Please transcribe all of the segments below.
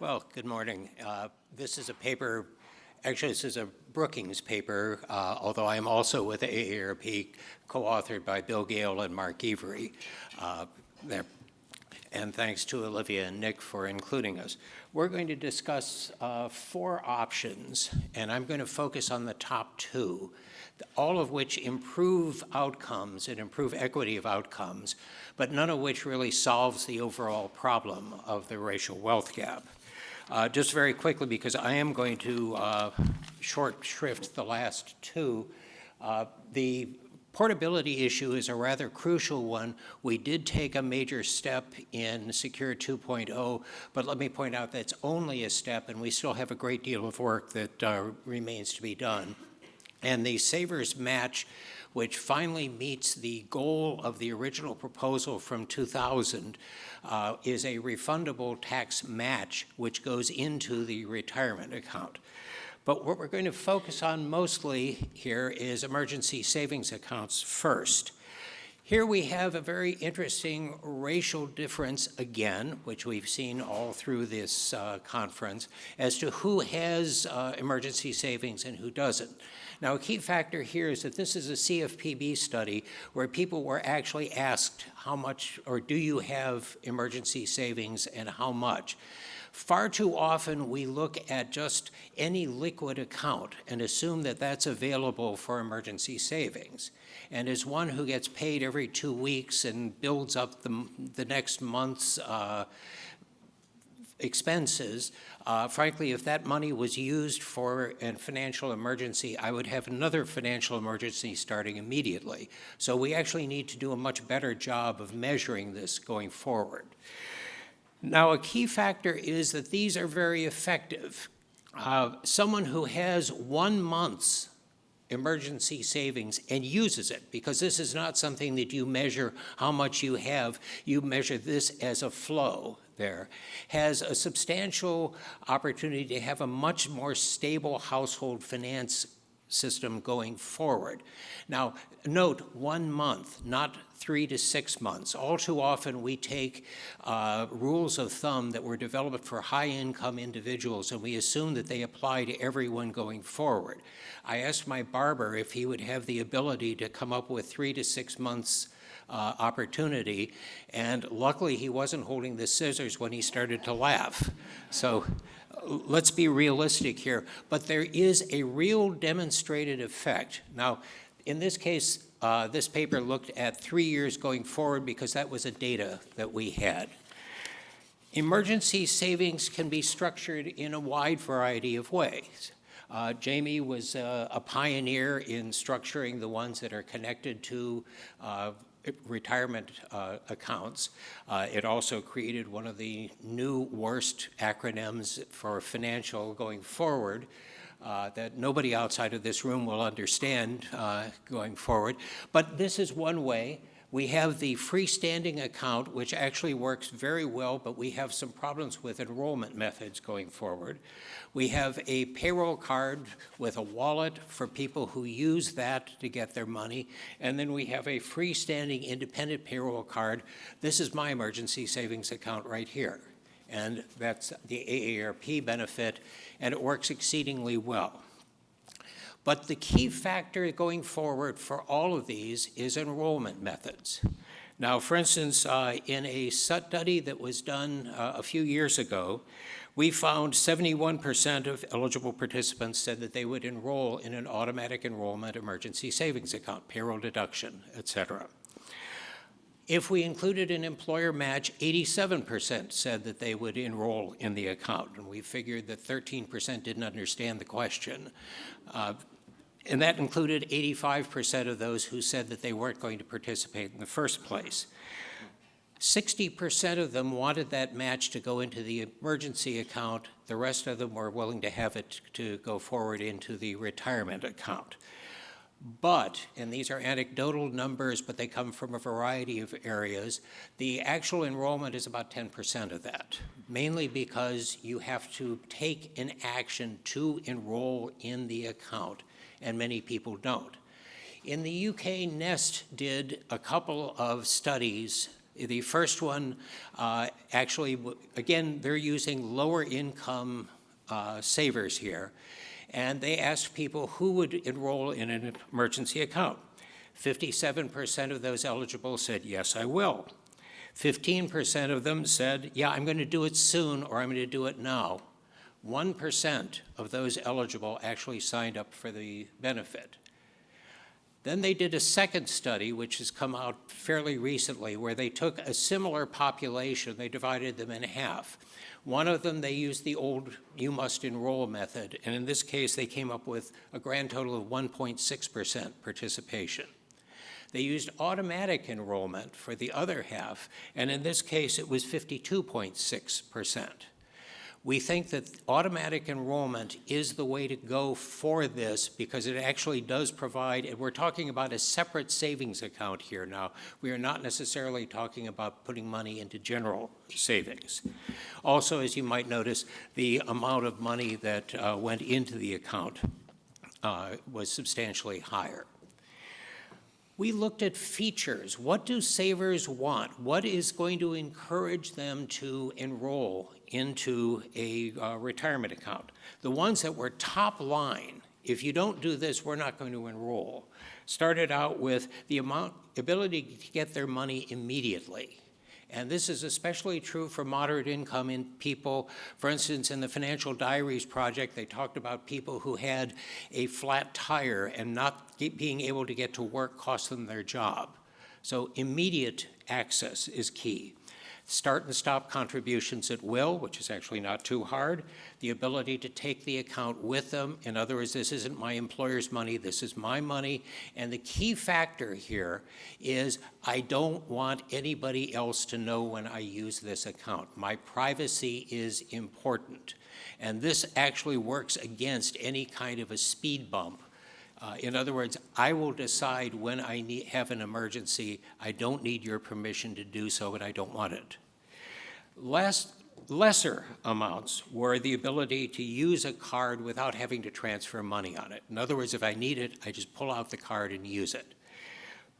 Well, good morning. This is a paper, actually this is a Brookings paper, although I am also with the AARP, co-authored by Bill Gale and Mark Every there. And thanks to Olivia and Nick for including us. We're going to discuss 4 options, and I'm going to focus on the top 2, all of which improve outcomes and improve equity of outcomes, but none of which really solves the overall problem of the racial wealth gap. Just very quickly, because I am going to short shrift the last 2, the portability issue is a rather crucial one. We did take a major step in Secure 2.0, but let me point out that's only a step, and we still have a great deal of work that remains to be done. And the Savers Match, which finally meets the goal of the original proposal from 2000, is a refundable tax match which goes into the retirement account. But what we're going to focus on mostly here is emergency savings accounts first. Here we have a very interesting racial difference again, which we've seen all through this conference, as to who has emergency savings and who doesn't. Now, a key factor here is that this is a CFPB study where people were actually asked how much, or do you have emergency savings and how much? Far too often we look at just any liquid account and assume that that's available for emergency savings. And as one who gets paid every 2 weeks and builds up the next month's expenses, frankly, if that money was used for a financial emergency, I would have another financial emergency starting immediately. So we actually need to do a much better job of measuring this going forward. Now, a key factor is that these are very effective. Someone who has 1 month's emergency savings and uses it, because this is not something that you measure how much you have, you measure this as a flow there, has a substantial opportunity to have a much more stable household finance system going forward. Now, note 1 month, not 3 to 6 months. All too often we take rules of thumb that were developed for high-income individuals and we assume that they apply to everyone going forward. I asked my barber if he would have the ability to come up with 3 to 6 months opportunity, and luckily he wasn't holding the scissors when he started to laugh. So let's be realistic here, but there is a real demonstrated effect. Now, in this case, this paper looked at 3 years going forward because that was a data that we had. Emergency savings can be structured in a wide variety of ways. Jamie was a pioneer in structuring the ones that are connected to retirement accounts. It also created one of the new worst acronyms for financial going forward that nobody outside of this room will understand going forward. But this is one way. We have the freestanding account, which actually works very well, but we have some problems with enrollment methods going forward. We have a payroll card with a wallet for people who use that to get their money. And then we have a freestanding independent payroll card. This is my emergency savings account right here. And that's the AARP benefit, and it works exceedingly well. But the key factor going forward for all of these is enrollment methods. Now, for instance, in a study that was done a few years ago, we found 71% of eligible participants said that they would enroll in an automatic enrollment emergency savings account, payroll deduction, et cetera. If we included an employer match, 87% said that they would enroll in the account, and we figured that 13% didn't understand the question. And that included 85% of those who said that they weren't going to participate in the first place. 60% of them wanted that match to go into the emergency account. The rest of them were willing to have it to go forward into the retirement account. But, and these are anecdotal numbers, but they come from a variety of areas, the actual enrollment is about 10% of that, mainly because you have to take an action to enroll in the account, and many people don't. In the UK, Nest did a couple of studies The first one, actually, again, they're using lower income savers here. And they asked people who would enroll in an emergency account. 57% of those eligible said, yes, I will. 15% of them said, yeah, I'm going to do it soon, or I'm going to do it now. 1% of those eligible actually signed up for the benefit. Then they did a second study, which has come out fairly recently, where they took a similar population, they divided them in half. One of them, they used the old you must enroll method, and in this case, they came up with a grand total of 1.6% participation. They used automatic enrollment for the other half, and in this case, it was 52.6%. We think that automatic enrollment is the way to go for this because it actually does provide, and we're talking about a separate savings account here now. We are not necessarily talking about putting money into general savings. Also, as you might notice, the amount of money that went into the account was substantially higher. We looked at features. What do savers want? What is going to encourage them to enroll into a retirement account? The ones that were top line, if you don't do this, we're not going to enroll, started out with the ability to get their money immediately. And this is especially true for moderate income in people. For instance, in the Financial Diaries Project, they talked about people who had a flat tire and not being able to get to work cost them their job. So immediate access is key. Start and stop contributions at will, which is actually not too hard. The ability to take the account with them. In other words, this isn't my employer's money, this is my money. And the key factor here is I don't want anybody else to know when I use this account. My privacy is important. And this actually works against any kind of a speed bump. In other words, I will decide when I have an emergency. I don't need your permission to do so, and I don't want it. Lesser amounts were the ability to use a card without having to transfer money on it. In other words, if I need it, I just pull out the card and use it.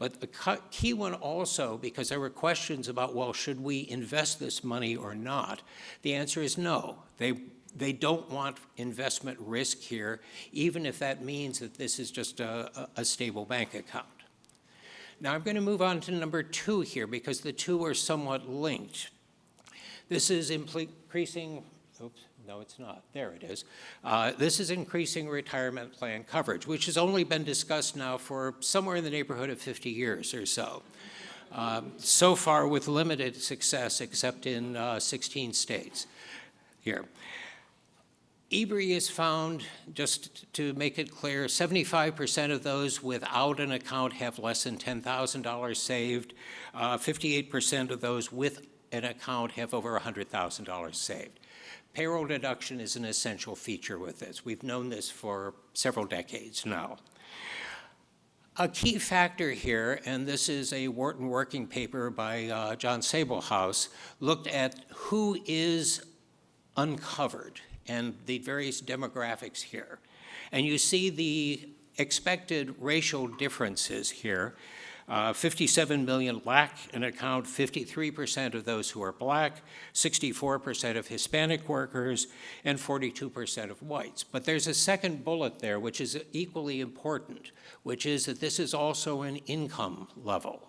But the key one also, because there were questions about, well, should we invest this money or not? The answer is no. They don't want investment risk here, even if that means that this is just a stable bank account. Now I'm going to move on to number 2 here because the two are somewhat linked. This is increasing, oops, no it's not, there it is. This is increasing retirement plan coverage, which has only been discussed now for somewhere in the neighborhood of 50 years or so. So far with limited success except in 16 states here. EBRI has found, just to make it clear, 75% of those without an account have less than $10,000 saved. 58% of those with an account have over $100,000 saved. Payroll deduction is an essential feature with this. We've known this for several decades now. A key factor here, and this is a Wharton working paper by John Sabelhaus, looked at who is uncovered and the various demographics here. And you see the expected racial differences here. 57 million lack an account, 53% of those who are black, 64% of Hispanic workers, and 42% of whites. But there's a second bullet there, which is equally important, which is that this is also an income level.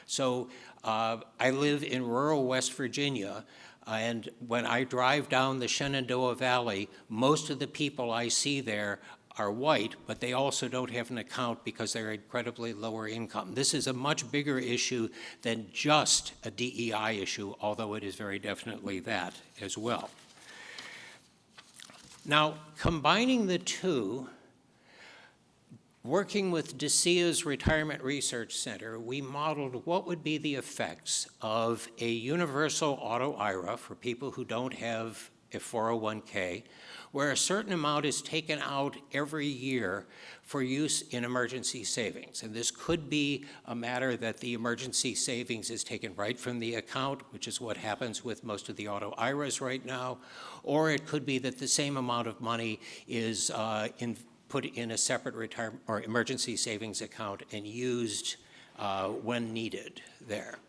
So I live in rural West Virginia, and when I drive down the Shenandoah Valley, most of the people I see there are white, but they also don't have an account because they're incredibly lower income. This is a much bigger issue than just a DEI issue, although it is very definitely that as well. Now, combining the two, working with DeSia's Retirement Research Center, we modeled what would be the effects of a universal auto IRA for people who don't have a 401k, where a certain amount is taken out every year for use in emergency savings. And this could be a matter that the emergency savings is taken right from the account, which is what happens with most of the auto IRAs right now, or it could be that the same amount of money is put in a separate retirement or emergency savings account and used when needed there.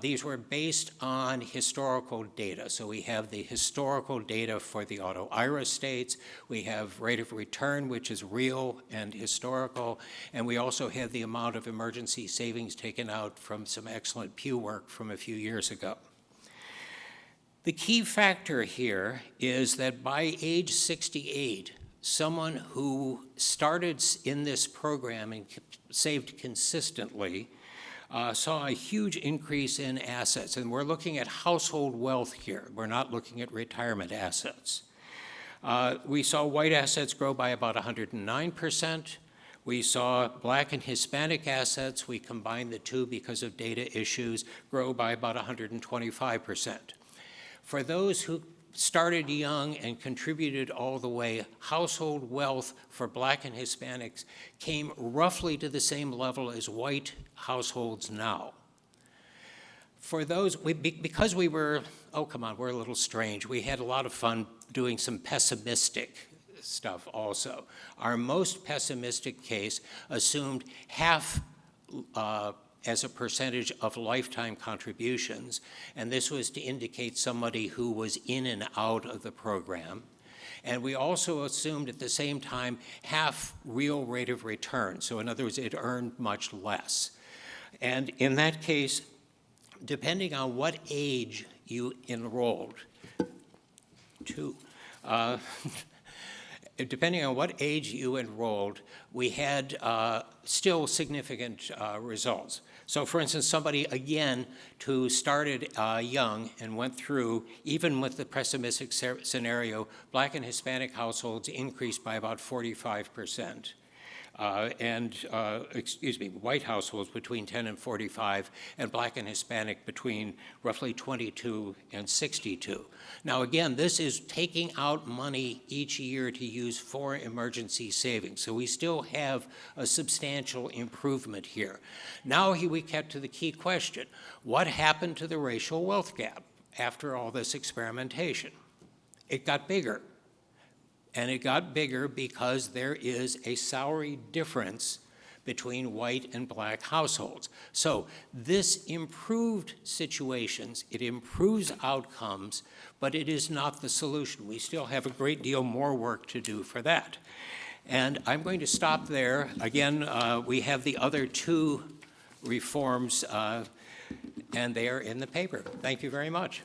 These were based on historical data. So we have the historical data for the auto-IRA states. We have rate of return, which is real and historical. And we also have the amount of emergency savings taken out from some excellent Pew work from a few years ago. The key factor here is that by age 68, someone who started in this program and saved consistently saw a huge increase in assets. And we're looking at household wealth here. We're not looking at retirement assets. We saw white assets grow by about 109%. We saw Black and Hispanic assets, we combined the two because of data issues, grow by about 125%. For those who started young and contributed all the way, household wealth for Black and Hispanics came roughly to the same level as white households now. For those, because we were, oh come on, we're a little strange. We had a lot of fun doing some pessimistic stuff also. Our most pessimistic case assumed half as a percentage of lifetime contributions, and this was to indicate somebody who was in and out of the program. And we also assumed at the same time half real rate of return. So in other words, it earned much less. And in that case, depending on what age you enrolled, depending on what age you enrolled, we had still significant results. So for instance, somebody, again, who started young and went through, even with the pessimistic scenario, Black and Hispanic households increased by about 45%. White households between 10 and 45, and Black and Hispanic between roughly 22 and 62. Now again, this is taking out money each year to use for emergency savings, so we still have a substantial improvement here. Now we get to the key question: what happened to the racial wealth gap after all this experimentation? It got bigger. And it got bigger because there is a salary difference between white and Black households. So this improved situations, it improves outcomes, but it is not the solution. We still have a great deal more work to do for that. And I'm going to stop there. Again, we have the other two reforms, and they are in the paper. Thank you very much.